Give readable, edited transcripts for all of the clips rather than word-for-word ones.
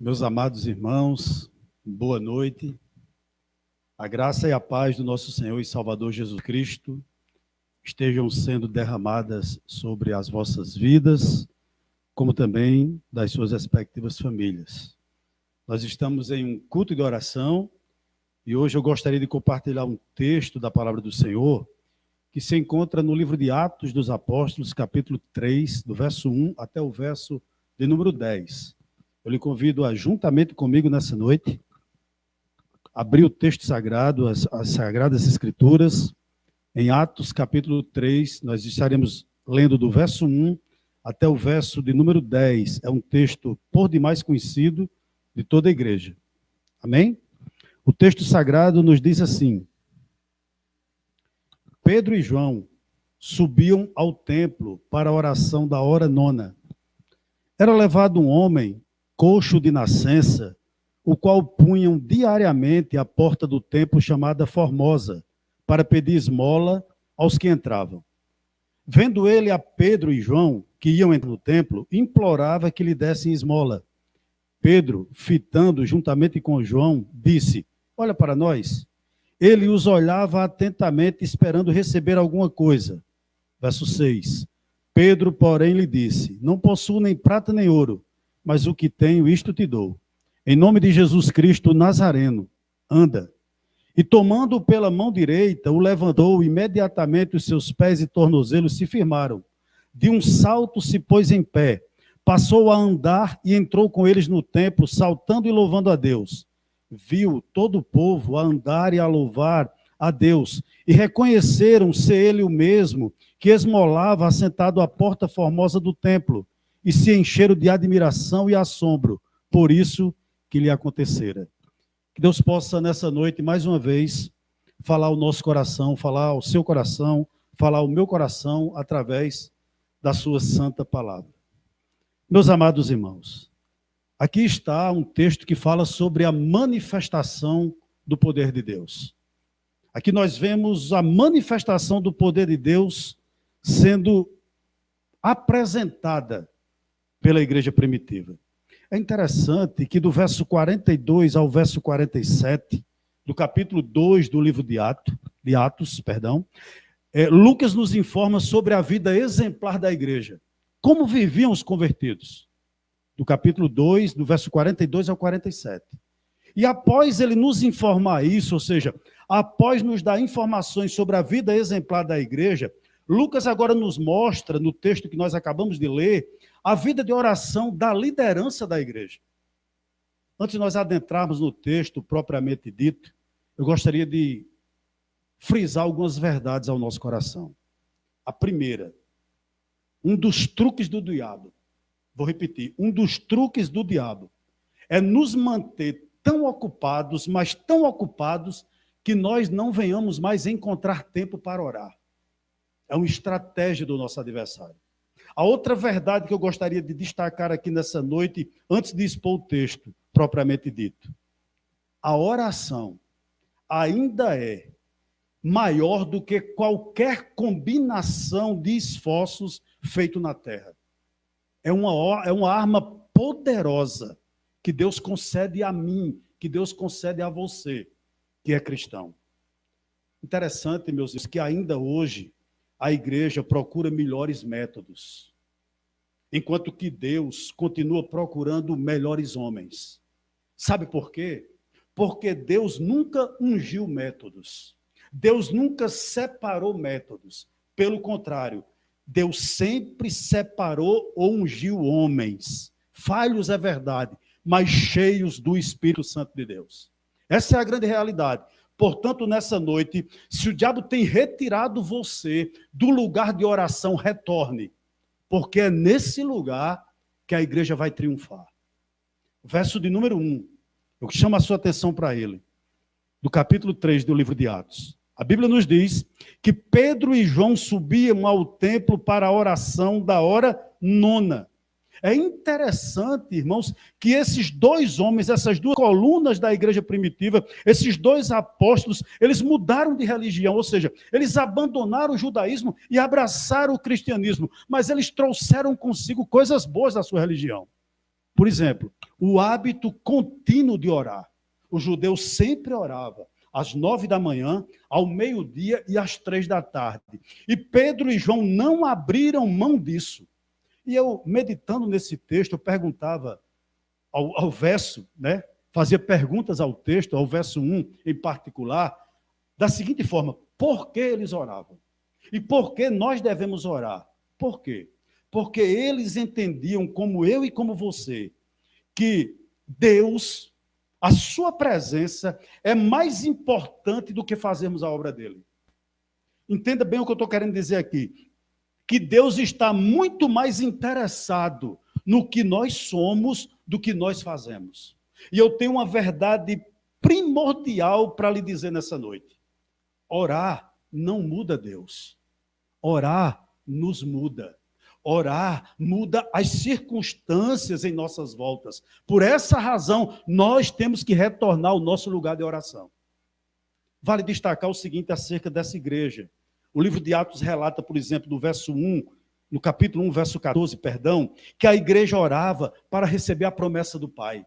Meus amados irmãos, boa noite. A graça e a paz do nosso Senhor e Salvador Jesus Cristo estejam sendo derramadas sobre as vossas vidas, como também das suas respectivas famílias. Nós estamos em um culto de oração e hoje eu gostaria de compartilhar um texto da palavra do Senhor que se encontra no livro de Atos dos Apóstolos, capítulo 3, do verso 1 até o verso de número 10. Eu lhe convido a, juntamente comigo nessa noite, abrir o texto sagrado, as Sagradas Escrituras. Em Atos, capítulo 3, nós estaremos lendo do verso 1 até o verso de número 10. É um texto por demais conhecido de toda a igreja. Amém? O texto sagrado nos diz assim: Pedro e João subiam ao templo para a oração da hora nona. Era levado um homem coxo de nascença, o qual punham diariamente à porta do templo chamada Formosa, para pedir esmola aos que entravam. Vendo ele a Pedro e João, que iam entrar no templo, implorava que lhe dessem esmola. Pedro, fitando juntamente com João, disse: olha para nós. Ele os olhava atentamente, esperando receber alguma coisa. Verso 6. Pedro, porém, lhe disse: não possuo nem prata nem ouro, mas o que tenho, isto te dou. Em nome de Jesus Cristo Nazareno, anda. E tomando-o pela mão direita, o levantou, imediatamente os seus pés e tornozelos se firmaram. De um salto se pôs em pé, passou a andar e entrou com eles no templo, saltando e louvando a Deus. Viu todo o povo a andar e a louvar a Deus, e reconheceram ser ele o mesmo que esmolava assentado à porta formosa do templo, e se encheram de admiração e assombro por isso que lhe acontecera. Que Deus possa, nessa noite, mais uma vez, falar ao nosso coração, falar ao seu coração, falar ao meu coração, através da sua santa palavra. Meus amados irmãos, aqui está um texto que fala sobre a manifestação do poder de Deus. Aqui nós vemos a manifestação do poder de Deus sendo apresentada pela igreja primitiva. É interessante que do verso 42 ao verso 47, do capítulo 2 do livro de Atos, Lucas nos informa sobre a vida exemplar da igreja. Como viviam os convertidos? Do capítulo 2, do verso 42 ao 47. E após ele nos informar isso, ou seja, após nos dar informações sobre a vida exemplar da igreja, Lucas agora nos mostra, no texto que nós acabamos de ler, a vida de oração da liderança da igreja. Antes de nós adentrarmos no texto propriamente dito, eu gostaria de frisar algumas verdades ao nosso coração. A primeira, um dos truques do diabo, vou repetir, um dos truques do diabo é nos manter tão ocupados, mas tão ocupados, que nós não venhamos mais encontrar tempo para orar. É uma estratégia do nosso adversário. A outra verdade que eu gostaria de destacar aqui nessa noite, antes de expor o texto propriamente dito. A oração ainda é maior do que qualquer combinação de esforços feito na terra. É uma arma poderosa que Deus concede a mim, que Deus concede a você, que é cristão. Interessante, meus irmãos, que ainda hoje a igreja procura melhores métodos, enquanto que Deus continua procurando melhores homens. Sabe por quê? Porque Deus nunca ungiu métodos. Deus nunca separou métodos. Pelo contrário, Deus sempre separou ou ungiu homens. Falhos é verdade, mas cheios do Espírito Santo de Deus. Essa é a grande realidade. Portanto, nessa noite, se o diabo tem retirado você do lugar de oração, retorne, porque é nesse lugar que a igreja vai triunfar. Verso de número 1, eu chamo a sua atenção para ele, do capítulo 3 do livro de Atos. A Bíblia nos diz que Pedro e João subiam ao templo para a oração da hora nona. É interessante, irmãos, que esses dois homens, essas duas colunas da igreja primitiva, esses dois apóstolos, eles mudaram de religião, ou seja, eles abandonaram o judaísmo e abraçaram o cristianismo, mas eles trouxeram consigo coisas boas da sua religião. Por exemplo, o hábito contínuo de orar. O judeu sempre orava, às 9 da manhã, ao meio-dia e às 3 da tarde. E Pedro e João não abriram mão disso. E eu, meditando nesse texto, eu perguntava ao verso, né? Fazia perguntas ao texto, ao verso 1 em particular, da seguinte forma: por que eles oravam? E por que nós devemos orar? Por quê? Porque eles entendiam, como eu e como você, que Deus, a sua presença, é mais importante do que fazermos a obra dele. Entenda bem o que eu estou querendo dizer aqui. Que Deus está muito mais interessado no que nós somos do que nós fazemos. E eu tenho uma verdade primordial para lhe dizer nessa noite. Orar não muda Deus. Orar nos muda. Orar muda as circunstâncias em nossas voltas. Por essa razão, nós temos que retornar ao nosso lugar de oração. Vale destacar o seguinte acerca dessa igreja. O livro de Atos relata, por exemplo, no verso 1, no capítulo 1, verso 14, que a igreja orava para receber a promessa do Pai.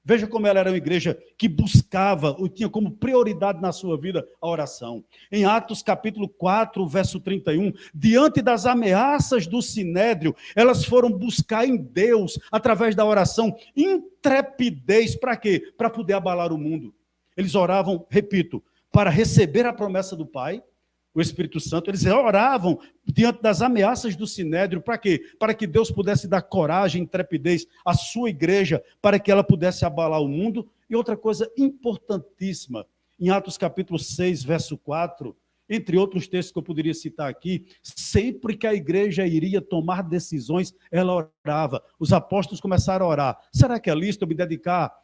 Veja como ela era uma igreja que buscava, ou tinha como prioridade na sua vida a oração. Em Atos capítulo 4, verso 31, diante das ameaças do Sinédrio, elas foram buscar em Deus, através da oração, intrepidez. Para quê? Para poder abalar o mundo. Eles oravam, repito, para receber a promessa do Pai, o Espírito Santo. Eles oravam diante das ameaças do Sinédrio. Para quê? Para que Deus pudesse dar coragem, intrepidez à sua igreja, para que ela pudesse abalar o mundo. E outra coisa importantíssima, em Atos capítulo 6, verso 4, entre outros textos que eu poderia citar aqui, sempre que a igreja iria tomar decisões, ela orava. Os apóstolos começaram a orar. Será que é lícito eu me dedicar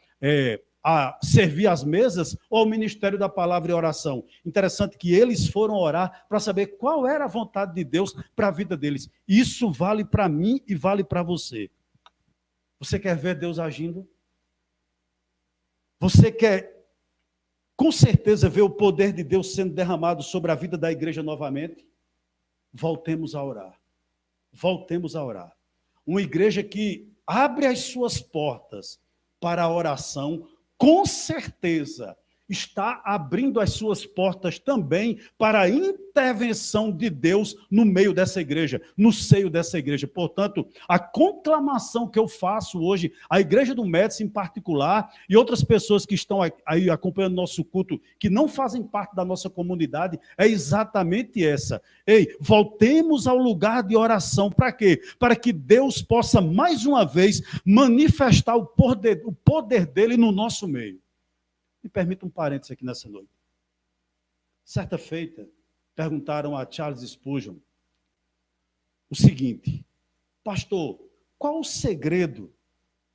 a servir as mesas ou ao ministério da palavra e oração? Interessante que eles foram orar para saber qual era a vontade de Deus para a vida deles. Isso vale para mim e vale para você. Você quer ver Deus agindo? Você quer, com certeza, ver o poder de Deus sendo derramado sobre a vida da igreja novamente? Voltemos a orar. Voltemos a orar. Uma igreja que abre as suas portas para a oração, com certeza, está abrindo as suas portas também para a intervenção de Deus no meio dessa igreja, no seio dessa igreja. Portanto, a conclamação que eu faço hoje, a igreja do Médici em particular, e outras pessoas que estão aí acompanhando nosso culto, que não fazem parte da nossa comunidade, é exatamente essa. Ei, voltemos ao lugar de oração. Para quê? Para que Deus possa, mais uma vez, manifestar o poder dele no nosso meio. Me permita um parênteses aqui nessa noite. Certa feita, perguntaram a Charles Spurgeon o seguinte: pastor, qual o segredo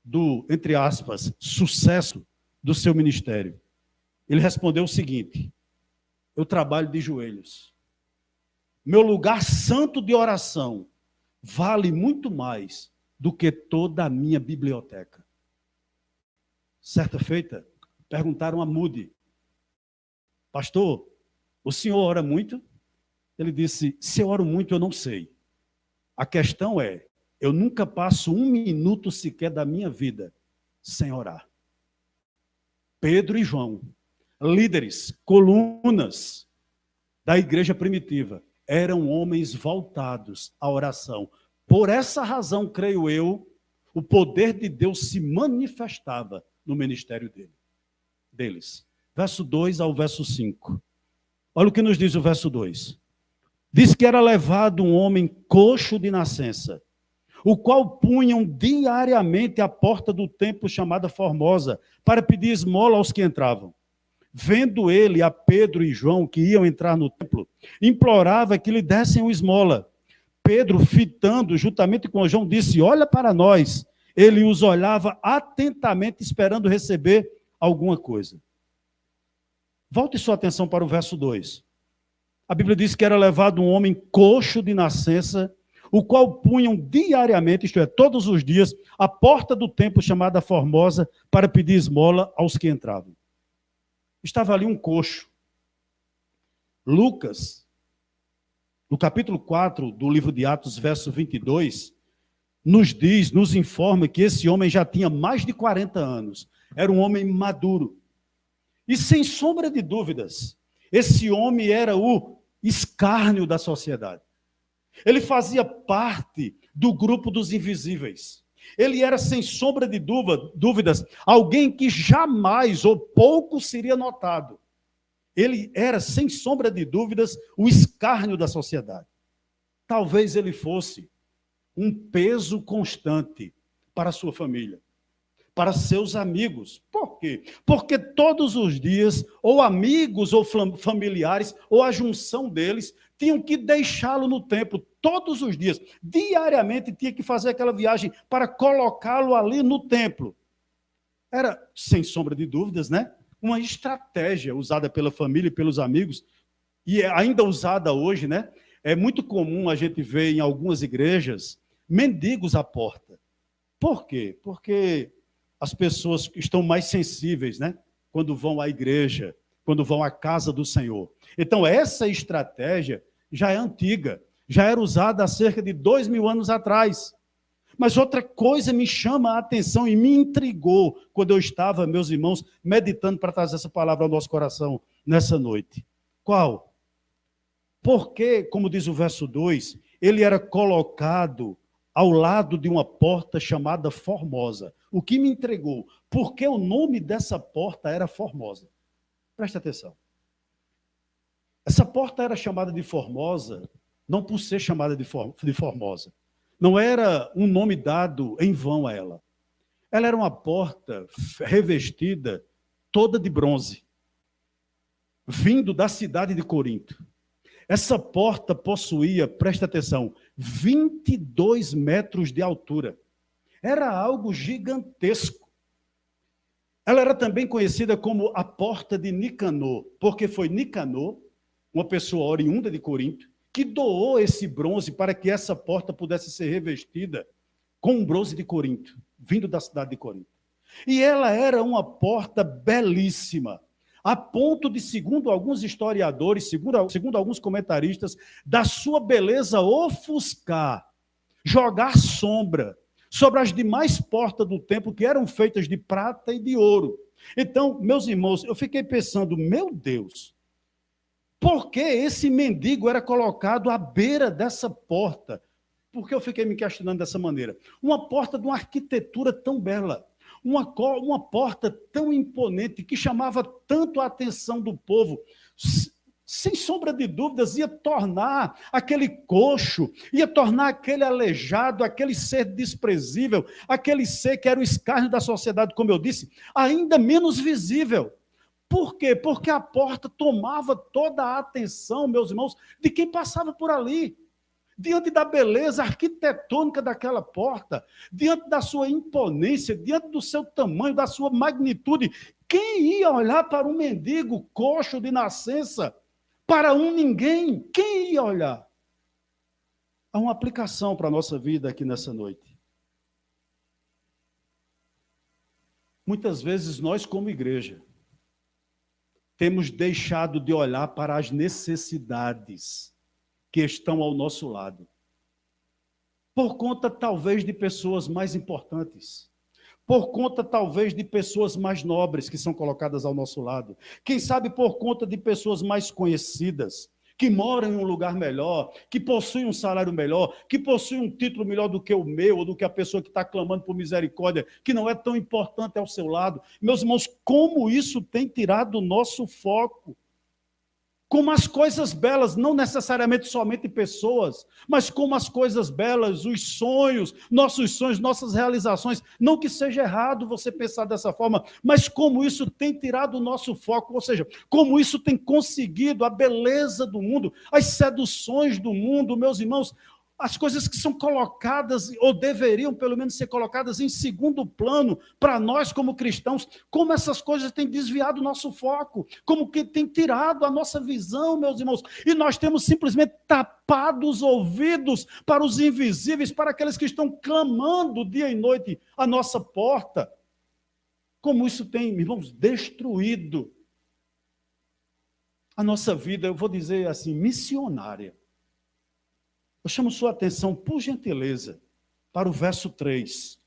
do, entre aspas, sucesso do seu ministério? Ele respondeu o seguinte: eu trabalho de joelhos. Meu lugar santo de oração vale muito mais do que toda a minha biblioteca. Certa feita, perguntaram a Moody: pastor, o senhor ora muito? Ele disse: se eu oro muito, eu não sei. A questão é, eu nunca passo um minuto sequer da minha vida sem orar. Pedro e João, líderes, colunas da igreja primitiva, eram homens voltados à oração. Por essa razão, creio eu, o poder de Deus se manifestava no ministério deles. Verso 2 ao verso 5. Olha o que nos diz o verso 2. Diz que era levado um homem coxo de nascença, o qual punham diariamente à porta do templo chamada Formosa, para pedir esmola aos que entravam. Vendo ele a Pedro e João, que iam entrar no templo, implorava que lhe dessem uma esmola. Pedro, fitando juntamente com João, disse: olha para nós. Ele os olhava atentamente, esperando receber alguma coisa. Volte sua atenção para o verso 2. A Bíblia diz que era levado um homem coxo de nascença, o qual punham diariamente, isto é, todos os dias, à porta do templo chamada Formosa, para pedir esmola aos que entravam. Estava ali um coxo. Lucas, no capítulo 4 do livro de Atos, verso 22, nos informa que esse homem já tinha mais de 40 anos. Era um homem maduro. E sem sombra de dúvidas, esse homem era o escárnio da sociedade. Ele fazia parte do grupo dos invisíveis. Ele era, sem sombra de dúvidas, alguém que jamais ou pouco seria notado. Ele era, sem sombra de dúvidas, o escárnio da sociedade. Talvez ele fosse um peso constante para a sua família, para seus amigos. Por quê? Porque todos os dias, ou amigos ou familiares, ou a junção deles, tinham que deixá-lo no templo todos os dias. Diariamente tinha que fazer aquela viagem para colocá-lo ali no templo. Era, sem sombra de dúvidas, né? Uma estratégia usada pela família e pelos amigos, e é ainda usada hoje, né? É muito comum a gente ver em algumas igrejas mendigos à porta. Por quê? Porque as pessoas estão mais sensíveis, né? Quando vão à igreja, quando vão à casa do Senhor. Então, essa estratégia já é antiga, já era usada há cerca de 2000 anos atrás. Mas outra coisa me chama a atenção e me intrigou quando eu estava, meus irmãos, meditando para trazer essa palavra ao nosso coração nessa noite. Qual? Porque, como diz o verso 2, ele era colocado ao lado de uma porta chamada Formosa. O que me entregou? Porque o nome dessa porta era Formosa. Presta atenção. Essa porta era chamada de Formosa, não por ser chamada de Formosa. Não era um nome dado em vão a ela. Ela era uma porta revestida toda de bronze, vindo da cidade de Corinto. Essa porta possuía, presta atenção, 22 metros de altura. Era algo gigantesco. Ela era também conhecida como a porta de Nicanor, porque foi Nicanor, uma pessoa oriunda de Corinto, que doou esse bronze para que essa porta pudesse ser revestida com um bronze de Corinto, vindo da cidade de Corinto. E ela era uma porta belíssima, a ponto de, segundo alguns historiadores, segundo alguns comentaristas, da sua beleza ofuscar, jogar sombra sobre as demais portas do templo, que eram feitas de prata e de ouro. Então, meus irmãos, eu fiquei pensando, meu Deus, por que esse mendigo era colocado à beira dessa porta? Por que eu fiquei me questionando dessa maneira? Uma porta de uma arquitetura tão bela, uma porta tão imponente, que chamava tanto a atenção do povo, sem sombra de dúvidas, ia tornar aquele coxo, ia tornar aquele aleijado, aquele ser desprezível, aquele ser que era o escárnio da sociedade, como eu disse, ainda menos visível. Por quê? Porque a porta tomava toda a atenção, meus irmãos, de quem passava por ali. Diante da beleza arquitetônica daquela porta, diante da sua imponência, diante do seu tamanho, da sua magnitude, quem ia olhar para um mendigo coxo de nascença, para um ninguém? Quem ia olhar? Há uma aplicação para a nossa vida aqui nessa noite. Muitas vezes nós, como igreja, temos deixado de olhar para as necessidades que estão ao nosso lado, por conta talvez de pessoas mais importantes, por conta talvez de pessoas mais nobres que são colocadas ao nosso lado, quem sabe por conta de pessoas mais conhecidas, que moram em um lugar melhor, que possuem um salário melhor, que possuem um título melhor do que o meu, ou do que a pessoa que está clamando por misericórdia, que não é tão importante ao seu lado. Meus irmãos, como isso tem tirado o nosso foco? Como as coisas belas, não necessariamente somente pessoas, mas como as coisas belas, os sonhos, nossas realizações. Não que seja errado você pensar dessa forma, mas como isso tem tirado o nosso foco, ou seja, como isso tem conseguido a beleza do mundo, as seduções do mundo, meus irmãos, as coisas que são colocadas, ou deveriam pelo menos ser colocadas em segundo plano, para nós como cristãos, como essas coisas têm desviado o nosso foco, como que tem tirado a nossa visão, meus irmãos, e nós temos simplesmente tapado os ouvidos para os invisíveis, para aqueles que estão clamando dia e noite à nossa porta. Como isso tem, irmãos, destruído a nossa vida, eu vou dizer assim, missionária. Eu chamo sua atenção, por gentileza, para o verso 3.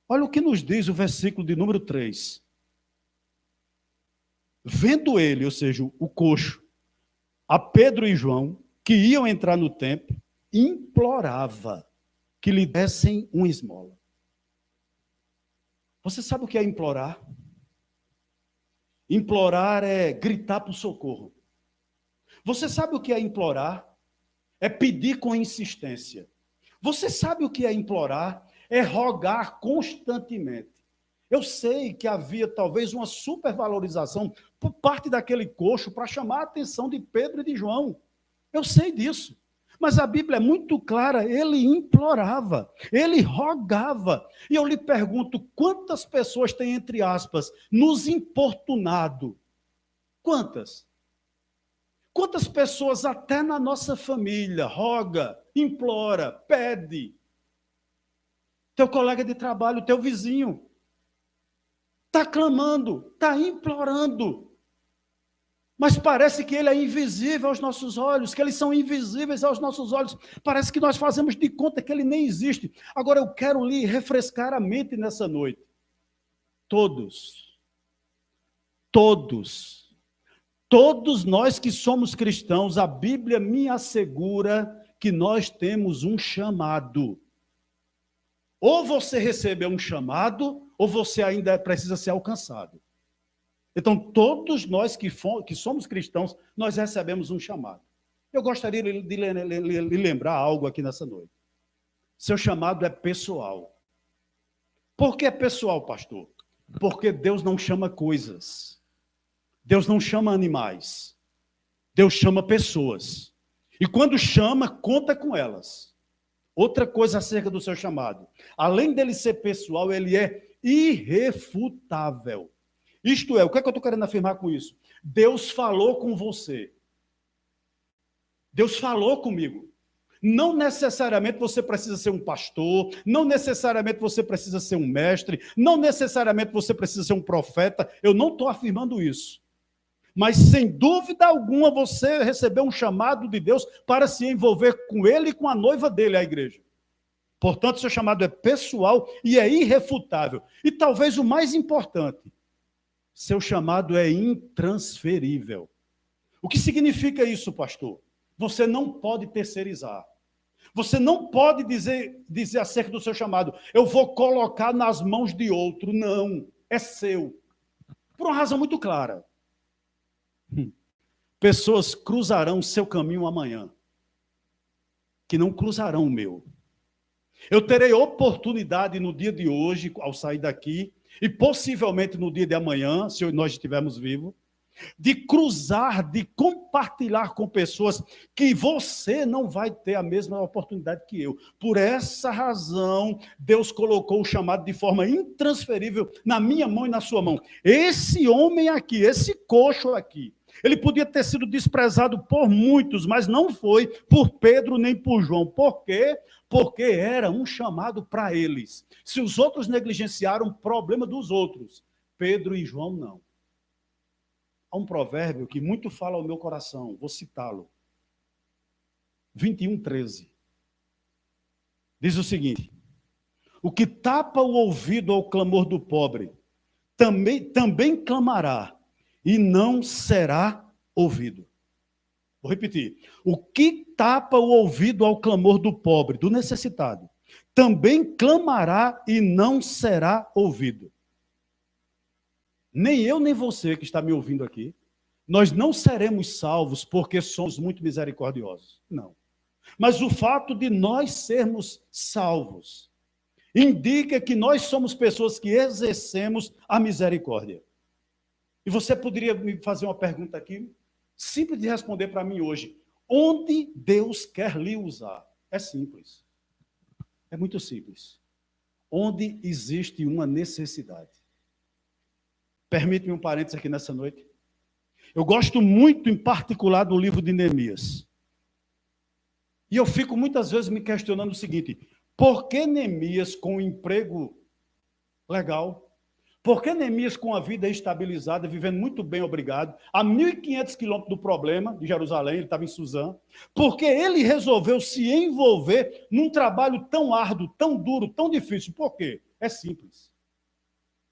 Olha o que nos diz o versículo de número 3. Vendo ele, ou seja, o coxo, a Pedro e João, que iam entrar no templo, implorava que lhe dessem uma esmola. Você sabe o que é implorar? Implorar é gritar por socorro. Você sabe o que é implorar? É pedir com insistência. Você sabe o que é implorar? É rogar constantemente. Eu sei que havia talvez uma supervalorização por parte daquele coxo para chamar a atenção de Pedro e de João. Eu sei disso. Mas a Bíblia é muito clara, ele implorava, ele rogava. E eu lhe pergunto, quantas pessoas têm, entre aspas, nos importunado? Quantas? Quantas pessoas até na nossa família roga, implora, pede? Teu colega de trabalho, teu vizinho, está clamando, está implorando. Mas parece que ele é invisível aos nossos olhos, que eles são invisíveis aos nossos olhos. Parece que nós fazemos de conta que ele nem existe. Agora eu quero lhe refrescar a mente nessa noite. Todos nós que somos cristãos, a Bíblia me assegura que nós temos um chamado. Ou você recebeu um chamado, ou você ainda precisa ser alcançado. Então, todos nós que somos cristãos, nós recebemos um chamado. Eu gostaria de lhe lembrar algo aqui nessa noite. Seu chamado é pessoal. Por que é pessoal, pastor? Porque Deus não chama coisas. Deus não chama animais. Deus chama pessoas. E quando chama, conta com elas. Outra coisa acerca do seu chamado. Além dele ser pessoal, ele é irrefutável. Isto é, o que é que eu estou querendo afirmar com isso? Deus falou com você. Deus falou comigo. Não necessariamente você precisa ser um pastor, não necessariamente você precisa ser um mestre, não necessariamente você precisa ser um profeta. Eu não estou afirmando isso. Mas, sem dúvida alguma, você recebeu um chamado de Deus para se envolver com ele e com a noiva dele, a igreja. Portanto, seu chamado é pessoal e é irrefutável. E talvez o mais importante, seu chamado é intransferível. O que significa isso, pastor? Você não pode terceirizar. Você não pode dizer acerca do seu chamado, eu vou colocar nas mãos de outro. Não, é seu. Por uma razão muito clara. Pessoas cruzarão seu caminho amanhã, que não cruzarão o meu. Eu terei oportunidade no dia de hoje, ao sair daqui, e possivelmente no dia de amanhã, se nós estivermos vivos, de cruzar, de compartilhar com pessoas que você não vai ter a mesma oportunidade que eu. Por essa razão, Deus colocou o chamado de forma intransferível na minha mão e na sua mão. Esse homem aqui, esse coxo aqui, ele podia ter sido desprezado por muitos, mas não foi por Pedro nem por João. Por quê? Porque era um chamado para eles. Se os outros negligenciaram, problema dos outros. Pedro e João não. Há um provérbio que muito fala ao meu coração, vou citá-lo. 21:13. Diz o seguinte: o que tapa o ouvido ao clamor do pobre, também clamará, e não será ouvido. Vou repetir. O que tapa o ouvido ao clamor do pobre, do necessitado, também clamará e não será ouvido. Nem eu, nem você que está me ouvindo aqui, nós não seremos salvos porque somos muito misericordiosos. Não. Mas o fato de nós sermos salvos indica que nós somos pessoas que exercemos a misericórdia. E você poderia me fazer uma pergunta aqui, simples de responder para mim hoje. Onde Deus quer lhe usar? É simples. É muito simples. Onde existe uma necessidade. Permite-me um parênteses aqui nessa noite. Eu gosto muito, em particular, do livro de Neemias. E eu fico muitas vezes me questionando o seguinte: por que Neemias, com um emprego legal, Porque Neemias, com a vida estabilizada, vivendo muito bem, obrigado, a 1.500 quilômetros do problema de Jerusalém, ele estava em Suzã, porque ele resolveu se envolver num trabalho tão árduo, tão duro, tão difícil. Por quê? É simples.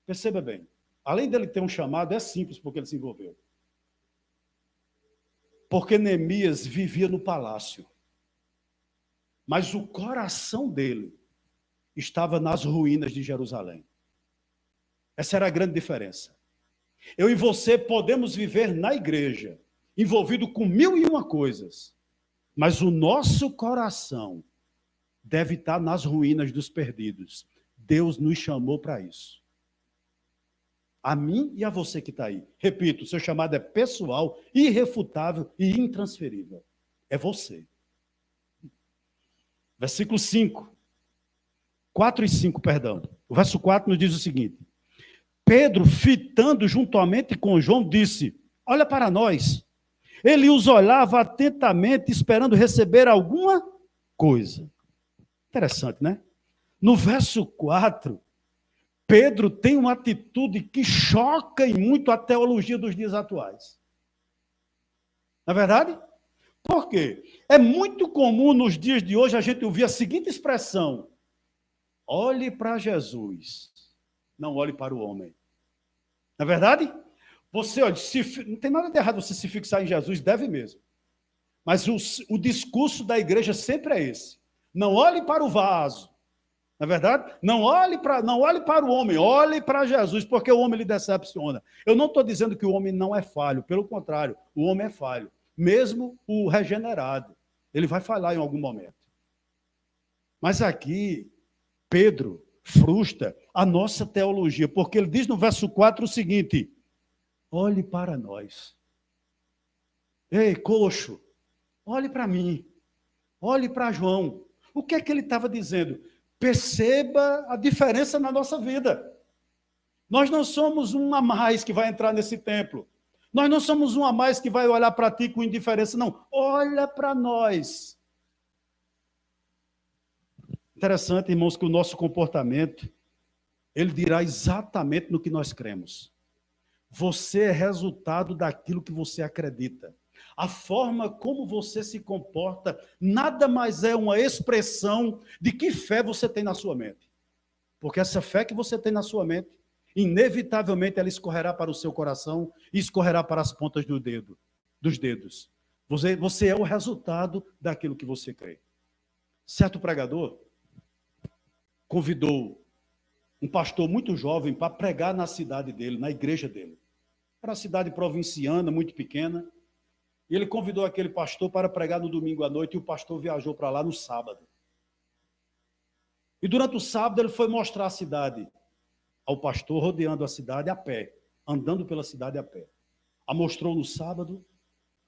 Perceba bem. Além dele ter um chamado, é simples porque ele se envolveu. Porque Neemias vivia no palácio. Mas o coração dele estava nas ruínas de Jerusalém. Essa era a grande diferença. Eu e você podemos viver na igreja, envolvido com 1001 coisas, mas o nosso coração deve estar nas ruínas dos perdidos. Deus nos chamou para isso. A mim e a você que está aí. Repito, o seu chamado é pessoal, irrefutável e intransferível. É você. Versículo 5. 4 e 5, perdão. O verso 4 nos diz o seguinte. Pedro, fitando juntamente com João, disse, olha para nós. Ele os olhava atentamente, esperando receber alguma coisa. Interessante, né? No verso 4, Pedro tem uma atitude que choca e muito a teologia dos dias atuais. Não é verdade? Por quê? É muito comum nos dias de hoje a gente ouvir a seguinte expressão, olhe para Jesus, não olhe para o homem. Não é verdade? Você, olha, não tem nada de errado você se fixar em Jesus, deve mesmo. Mas o discurso da igreja sempre é esse. Não olhe para o vaso. Não é verdade? Não olhe para o homem, olhe para Jesus, porque o homem lhe decepciona. Eu não estou dizendo que o homem não é falho, pelo contrário, o homem é falho. Mesmo o regenerado, ele vai falhar em algum momento. Mas aqui, Pedro frustra a nossa teologia, porque ele diz no verso 4 o seguinte, olhe para nós. Ei, coxo, olhe para mim, olhe para João. O que é que ele estava dizendo? Perceba a diferença na nossa vida. Nós não somos um a mais que vai entrar nesse templo. Nós não somos um a mais que vai olhar para ti com indiferença, não. Olha para nós. Interessante, irmãos, que o nosso comportamento, ele dirá exatamente no que nós cremos. Você é resultado daquilo que você acredita. A forma como você se comporta nada mais é uma expressão de que fé você tem na sua mente. Porque essa fé que você tem na sua mente, inevitavelmente ela escorrerá para o seu coração e escorrerá para as pontas dos dedos. Você é o resultado daquilo que você crê. Certo pregador convidou um pastor muito jovem para pregar na cidade dele, na igreja dele. Era uma cidade provinciana, muito pequena. E ele convidou aquele pastor para pregar no domingo à noite e o pastor viajou para lá no sábado. E durante o sábado ele foi mostrar a cidade ao pastor, rodeando a cidade a pé, andando pela cidade a pé. A mostrou no sábado.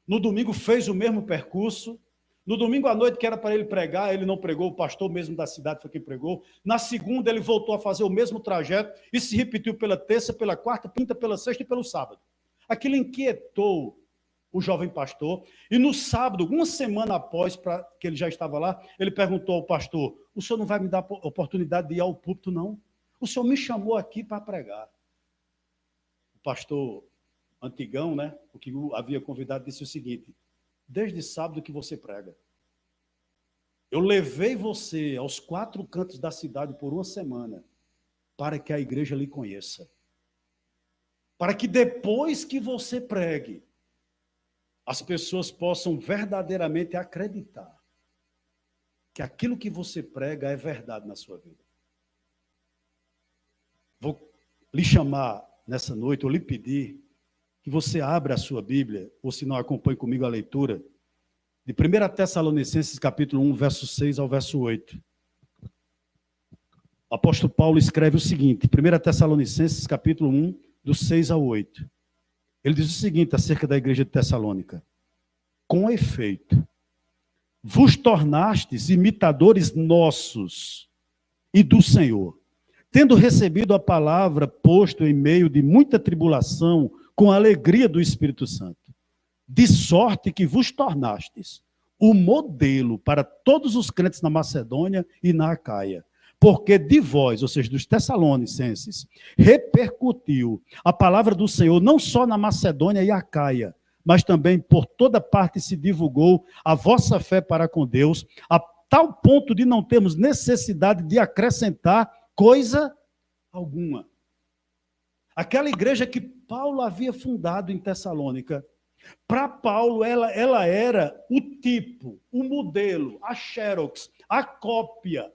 No domingo fez o mesmo percurso. No domingo à noite, que era para ele pregar, ele não pregou, o pastor mesmo da cidade foi quem pregou. Na segunda, ele voltou a fazer o mesmo trajeto e se repetiu pela terça, pela quarta, quinta, pela sexta e pelo sábado. Aquilo inquietou o jovem pastor, e no sábado, uma semana após que ele já estava lá, ele perguntou ao pastor, o senhor não vai me dar oportunidade de ir ao púlpito, não? O senhor me chamou aqui para pregar. O pastor antigão, né, o que o havia convidado, disse o seguinte, desde sábado que você prega. Eu levei você aos 4 cantos da cidade por uma semana, para que a igreja lhe conheça. Para que depois que você pregue, as pessoas possam verdadeiramente acreditar que aquilo que você prega é verdade na sua vida. Vou lhe chamar nessa noite, ou lhe pedir, que você abra a sua Bíblia, ou se não acompanhe comigo a leitura, de 1 Tessalonicenses capítulo 1, verso 6 ao verso 8. O apóstolo Paulo escreve o seguinte, 1 Tessalonicenses capítulo 1, do 6 ao 8. Ele diz o seguinte acerca da igreja de Tessalônica. Com efeito, vos tornastes imitadores nossos e do Senhor, tendo recebido a palavra posto em meio de muita tribulação, com a alegria do Espírito Santo, de sorte que vos tornastes o modelo para todos os crentes na Macedônia e na Acaia, porque de vós, ou seja, dos Tessalonicenses, repercutiu a palavra do Senhor não só na Macedônia e Acaia, mas também por toda parte se divulgou a vossa fé para com Deus, a tal ponto de não termos necessidade de acrescentar coisa alguma. Aquela igreja que Paulo havia fundado em Tessalônica, para Paulo ela era o tipo, o modelo, a xerox, a cópia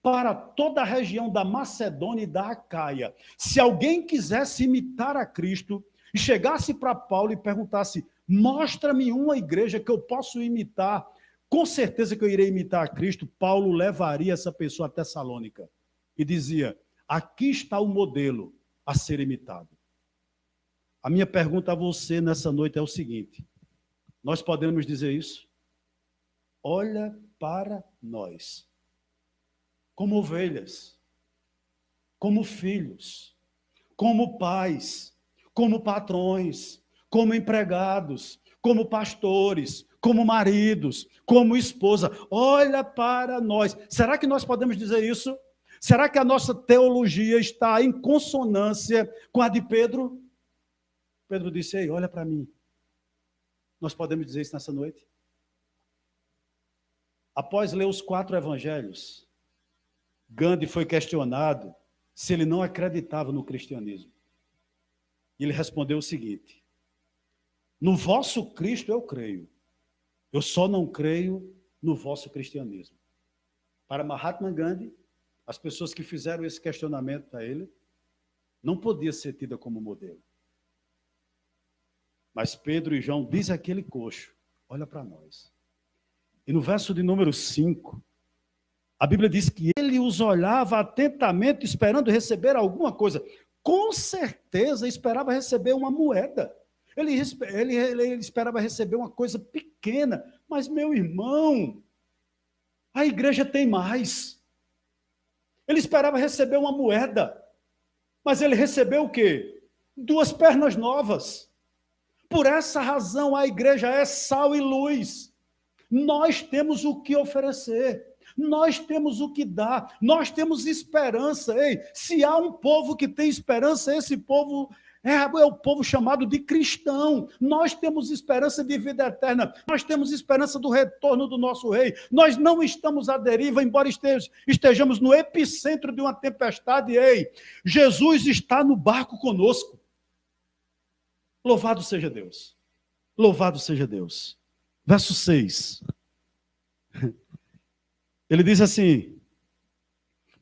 para toda a região da Macedônia e da Acaia. Se alguém quisesse imitar a Cristo e chegasse para Paulo e perguntasse: mostra-me uma igreja que eu posso imitar, com certeza que eu irei imitar a Cristo, Paulo levaria essa pessoa a Tessalônica e dizia: aqui está o modelo a ser imitado. A minha pergunta a você nessa noite é o seguinte: nós podemos dizer isso? Olha para nós, como ovelhas, como filhos, como pais, como patrões, como empregados, como pastores, como maridos, como esposa. Olha para nós. Será que nós podemos dizer isso? Será que a nossa teologia está em consonância com a de Pedro? Pedro disse: ei, olha para mim. Nós podemos dizer isso nessa noite? Após ler os 4 evangelhos, Gandhi foi questionado se ele não acreditava no cristianismo. E ele respondeu o seguinte: no vosso Cristo eu creio, eu só não creio no vosso cristianismo. Para Mahatma Gandhi, as pessoas que fizeram esse questionamento a ele, não podia ser tida como modelo. Mas Pedro e João diz aquele coxo: olha para nós. E no verso de número 5, a Bíblia diz que ele os olhava atentamente, esperando receber alguma coisa. Com certeza esperava receber uma moeda. Ele esperava receber uma coisa pequena. Mas, meu irmão, a igreja tem mais. Ele esperava receber uma moeda. Mas ele recebeu o quê? 2 pernas novas. Por essa razão, a igreja é sal e luz. Nós temos o que oferecer. Nós temos o que dar, nós temos esperança. Ei, se há um povo que tem esperança, esse povo é o povo chamado de cristão. Nós temos esperança de vida eterna, nós temos esperança do retorno do nosso rei. Nós não estamos à deriva, embora estejamos no epicentro de uma tempestade. Ei, Jesus está no barco conosco. Louvado seja Deus. Louvado seja Deus. Verso 6. Ele diz assim: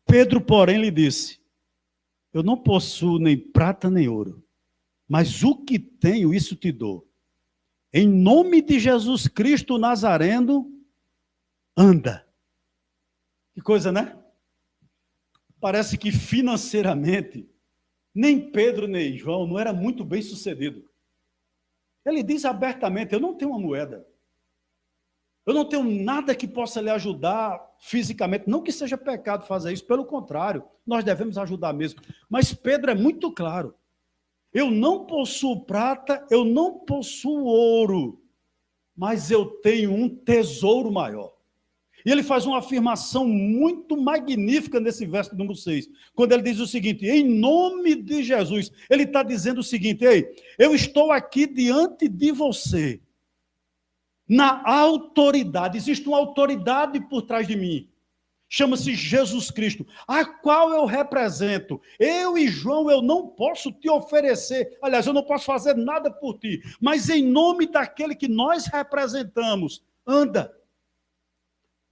Pedro, porém, lhe disse: eu não possuo nem prata nem ouro, mas o que tenho, isso te dou. Em nome de Jesus Cristo Nazareno, anda. Que coisa, né? Parece que financeiramente, nem Pedro nem João não era muito bem sucedido. Ele diz abertamente: eu não tenho uma moeda. Eu não tenho nada que possa lhe ajudar fisicamente. Não que seja pecado fazer isso, pelo contrário, nós devemos ajudar mesmo. Mas Pedro é muito claro: eu não possuo prata, eu não possuo ouro, mas eu tenho um tesouro maior. E ele faz uma afirmação muito magnífica nesse verso número 6, quando ele diz o seguinte: em nome de Jesus. Ele está dizendo o seguinte: ei, eu estou aqui diante de você, na autoridade, existe uma autoridade por trás de mim, chama-se Jesus Cristo, a qual eu represento. Eu e João, eu não posso te oferecer, aliás, eu não posso fazer nada por ti, mas em nome daquele que nós representamos, anda,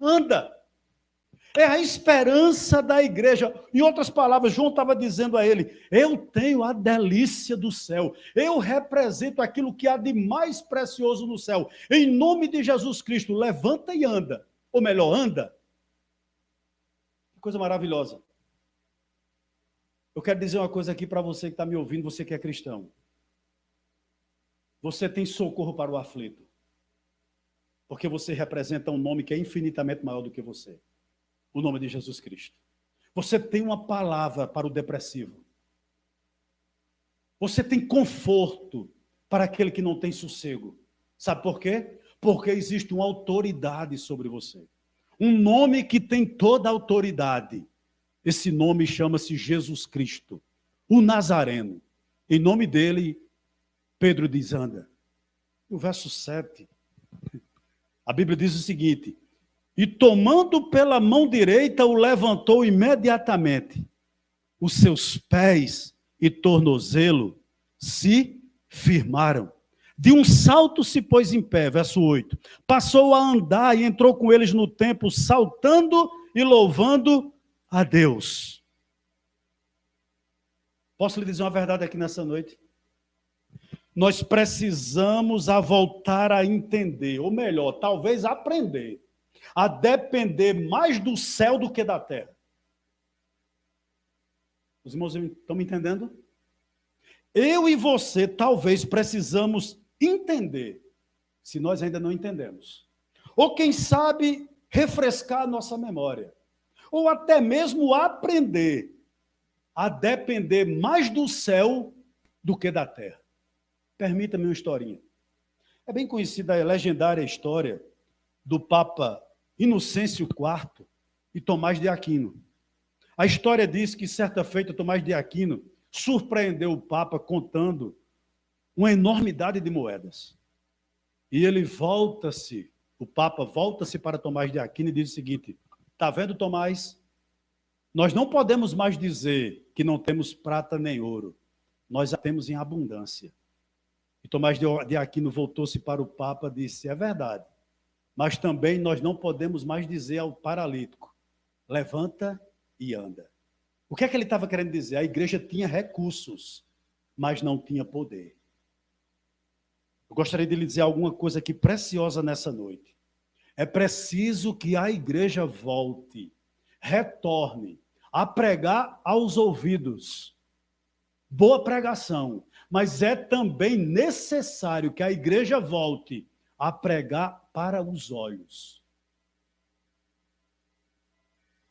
anda. É a esperança da igreja. Em outras palavras, João estava dizendo a ele: eu tenho a delícia do céu, eu represento aquilo que há de mais precioso no céu. Em nome de Jesus Cristo, levanta e anda. Ou melhor, anda. Que coisa maravilhosa. Eu quero dizer uma coisa aqui para você que está me ouvindo, você que é cristão. Você tem socorro para o aflito, porque você representa um nome que é infinitamente maior do que você. O nome de Jesus Cristo. Você tem uma palavra para o depressivo. Você tem conforto para aquele que não tem sossego. Sabe por quê? Porque existe uma autoridade sobre você. Um nome que tem toda a autoridade. Esse nome chama-se Jesus Cristo, o Nazareno. Em nome dele, Pedro diz, anda. No verso 7, a Bíblia diz o seguinte: e tomando pela mão direita, o levantou imediatamente. Os seus pés e tornozelo se firmaram. De um salto se pôs em pé, verso 8. Passou a andar e entrou com eles no templo, saltando e louvando a Deus. Posso lhe dizer uma verdade aqui nessa noite? Nós precisamos voltar a entender, ou melhor, talvez aprender, a depender mais do céu do que da terra. Os irmãos estão me entendendo? Eu e você talvez precisamos entender, se nós ainda não entendemos. Ou quem sabe refrescar a nossa memória. Ou até mesmo aprender a depender mais do céu do que da terra. Permita-me uma historinha. É bem conhecida a legendária história do Papa Inocêncio IV e Tomás de Aquino. A história diz que, certa feita, Tomás de Aquino surpreendeu o Papa contando uma enormidade de moedas. E ele o Papa volta-se para Tomás de Aquino e diz o seguinte: está vendo, Tomás? Nós não podemos mais dizer que não temos prata nem ouro. Nós a temos em abundância. E Tomás de Aquino voltou-se para o Papa e disse: é verdade, mas também nós não podemos mais dizer ao paralítico: levanta e anda. O que é que ele estava querendo dizer? A igreja tinha recursos, mas não tinha poder. Eu gostaria de lhe dizer alguma coisa aqui preciosa nessa noite. É preciso que a igreja volte, retorne a pregar aos ouvidos. Boa pregação, mas é também necessário que a igreja volte a pregar para os olhos.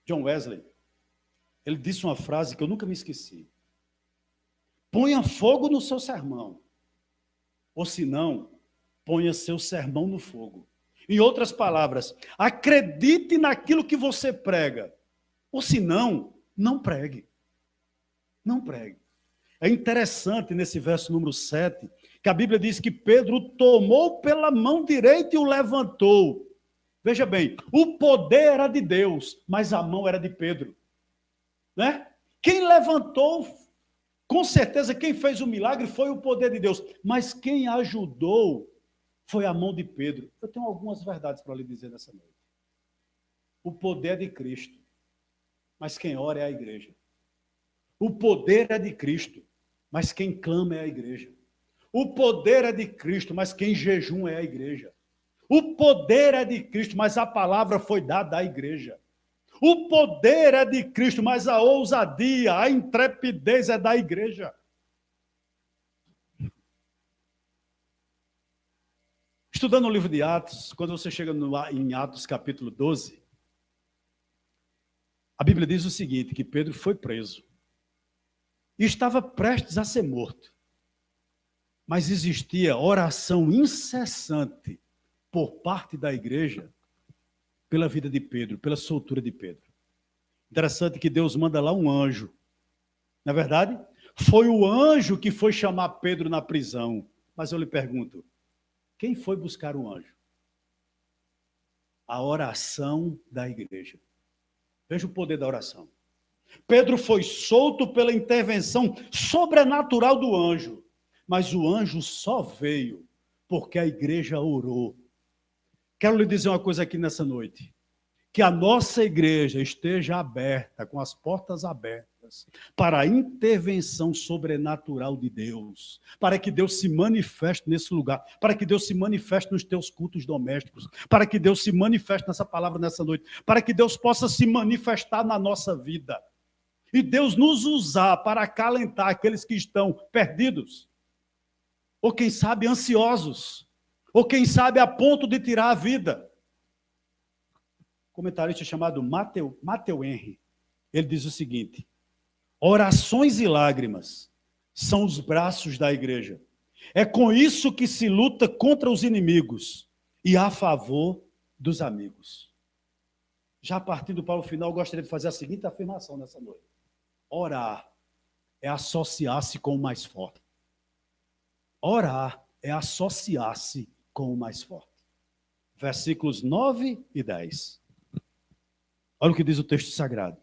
John Wesley, ele disse uma frase que eu nunca me esqueci: ponha fogo no seu sermão, ou se não, ponha seu sermão no fogo. Em outras palavras, acredite naquilo que você prega, ou se não, não pregue. Não pregue. É interessante nesse verso número 7, que a Bíblia diz que Pedro tomou pela mão direita e o levantou. Veja bem, o poder era de Deus, mas a mão era de Pedro. Né? Quem levantou, com certeza quem fez o milagre foi o poder de Deus, mas quem ajudou foi a mão de Pedro. Eu tenho algumas verdades para lhe dizer nessa noite. O poder é de Cristo, mas quem ora é a igreja. O poder é de Cristo, mas quem clama é a igreja. O poder é de Cristo, mas quem jejum é a igreja. O poder é de Cristo, mas a palavra foi dada à igreja. O poder é de Cristo, mas a ousadia, a intrepidez é da igreja. Estudando o livro de Atos, quando você chega em Atos capítulo 12, a Bíblia diz o seguinte, que Pedro foi preso e estava prestes a ser morto. Mas existia oração incessante por parte da igreja pela vida de Pedro, pela soltura de Pedro. Interessante que Deus manda lá um anjo. Não é verdade? Foi o anjo que foi chamar Pedro na prisão. Mas eu lhe pergunto, quem foi buscar o anjo? A oração da igreja. Veja o poder da oração. Pedro foi solto pela intervenção sobrenatural do anjo. Mas o anjo só veio porque a igreja orou. Quero lhe dizer uma coisa aqui nessa noite. Que a nossa igreja esteja aberta, com as portas abertas, para a intervenção sobrenatural de Deus. Para que Deus se manifeste nesse lugar. Para que Deus se manifeste nos teus cultos domésticos. Para que Deus se manifeste nessa palavra nessa noite. Para que Deus possa se manifestar na nossa vida. E Deus nos usar para acalentar aqueles que estão perdidos. Ou quem sabe ansiosos. Ou quem sabe a ponto de tirar a vida. Um comentarista chamado Matthew Henry, ele diz o seguinte: orações e lágrimas são os braços da igreja. É com isso que se luta contra os inimigos e a favor dos amigos. Já partindo para o final, eu gostaria de fazer a seguinte afirmação nessa noite. Orar é associar-se com o mais forte. Orar é associar-se com o mais forte. Versículos 9 e 10. Olha o que diz o texto sagrado.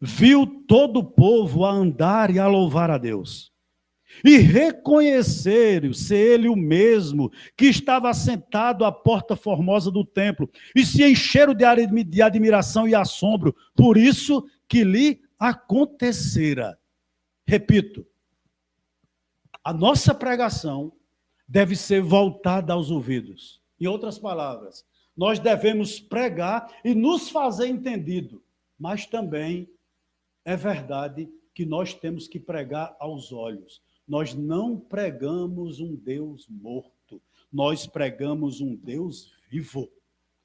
Viu todo o povo a andar e a louvar a Deus, e reconheceram ser ele o mesmo que estava sentado à porta formosa do templo, e se encheram de admiração e assombro, por isso que lhe acontecera. Repito, a nossa pregação deve ser voltada aos ouvidos. Em outras palavras, nós devemos pregar e nos fazer entendido, mas também é verdade que nós temos que pregar aos olhos. Nós não pregamos um Deus morto, nós pregamos um Deus vivo.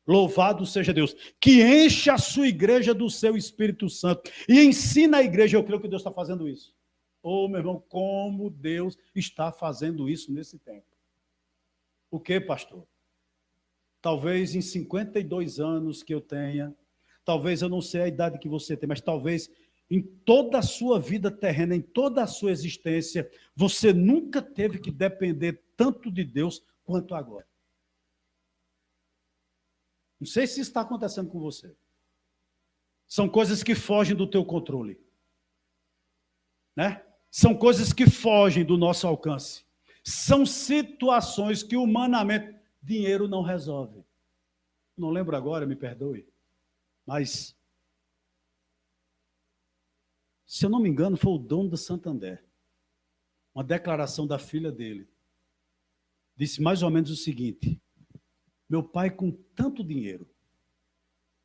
Louvado seja Deus, que enche a sua igreja do seu Espírito Santo e ensina a igreja. Eu creio que Deus está fazendo isso. Oh, meu irmão, como Deus está fazendo isso nesse tempo. O que, pastor? Talvez em 52 anos que eu tenha, talvez eu não sei a idade que você tem, mas talvez em toda a sua vida terrena, em toda a sua existência, você nunca teve que depender tanto de Deus quanto agora. Não sei se isso está acontecendo com você. São coisas que fogem do teu controle. Né? São coisas que fogem do nosso alcance. São situações que humanamente dinheiro não resolve. Não lembro agora, me perdoe. Mas, se eu não me engano, foi o dono do Santander. Uma declaração da filha dele. Disse mais ou menos o seguinte: meu pai, com tanto dinheiro,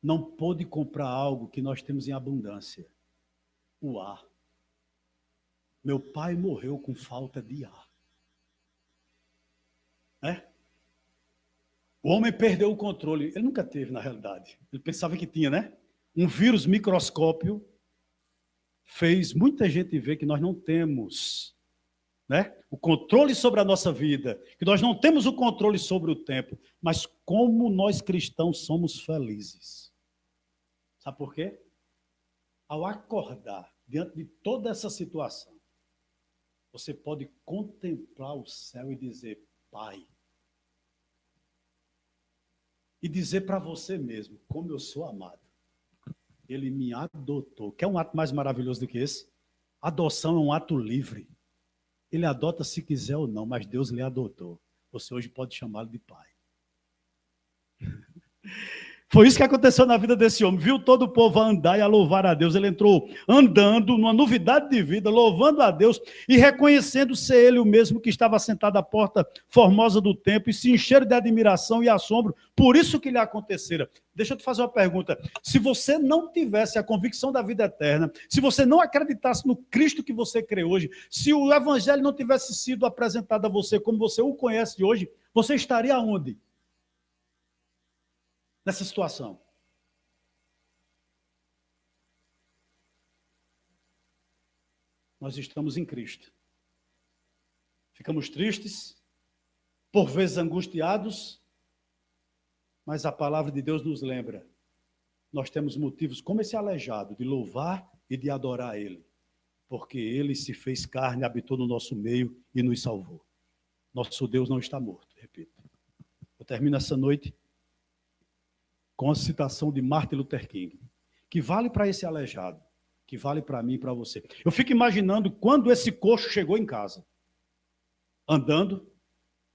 não pôde comprar algo que nós temos em abundância: o ar. Meu pai morreu com falta de ar. O homem perdeu o controle. Ele nunca teve, na realidade. Ele pensava que tinha, né? Um vírus microscópio fez muita gente ver que nós não temos, né, o controle sobre a nossa vida, que nós não temos o controle sobre o tempo, mas como nós cristãos somos felizes. Sabe por quê? Ao acordar diante de toda essa situação, você pode contemplar o céu e dizer: Pai. E dizer para você mesmo: como eu sou amado. Ele me adotou. Quer um ato mais maravilhoso do que esse? Adoção é um ato livre. Ele adota se quiser ou não, mas Deus lhe adotou. Você hoje pode chamá-lo de pai. Foi isso que aconteceu na vida desse homem. Viu todo o povo a andar e a louvar a Deus. Ele entrou andando numa novidade de vida, louvando a Deus e reconhecendo ser ele o mesmo que estava sentado à porta formosa do templo, e se encheram de admiração e assombro. Por isso que lhe acontecera. Deixa eu te fazer uma pergunta. Se você não tivesse a convicção da vida eterna, se você não acreditasse no Cristo que você crê hoje, se o evangelho não tivesse sido apresentado a você como você o conhece hoje, você estaria onde? Nessa situação. Nós estamos em Cristo. Ficamos tristes, por vezes angustiados, mas a palavra de Deus nos lembra. Nós temos motivos, como esse aleijado, de louvar e de adorar Ele, porque Ele se fez carne, habitou no nosso meio e nos salvou. Nosso Deus não está morto, repito. Eu termino essa noite com a citação de Martin Luther King, que vale para esse aleijado, que vale para mim e para você. Eu fico imaginando quando esse coxo chegou em casa, andando,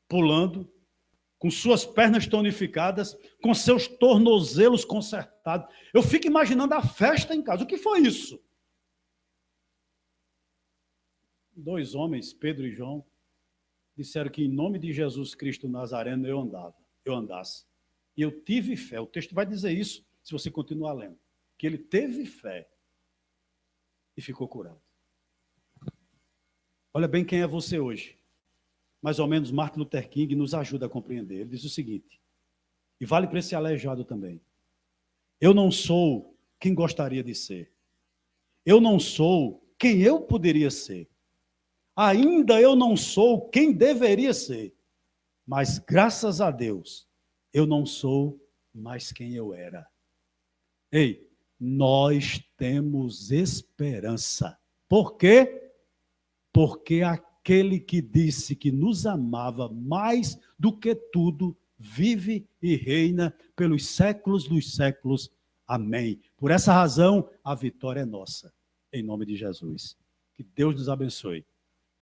pulando, com suas pernas tonificadas, com seus tornozelos consertados. Eu fico imaginando a festa em casa. O que foi isso? 2 homens, Pedro e João, disseram que em nome de Jesus Cristo Nazareno eu andasse. E eu tive fé. O texto vai dizer isso, se você continuar lendo. Que ele teve fé e ficou curado. Olha bem quem é você hoje. Mais ou menos Martin Luther King nos ajuda a compreender. Ele diz o seguinte, e vale para esse aleijado também: eu não sou quem gostaria de ser. Eu não sou quem eu poderia ser. Ainda eu não sou quem deveria ser. Mas graças a Deus, eu não sou mas quem eu era. Ei, nós temos esperança. Por quê? Porque aquele que disse que nos amava mais do que tudo, vive e reina pelos séculos dos séculos. Amém. Por essa razão, a vitória é nossa. Em nome de Jesus. Que Deus nos abençoe.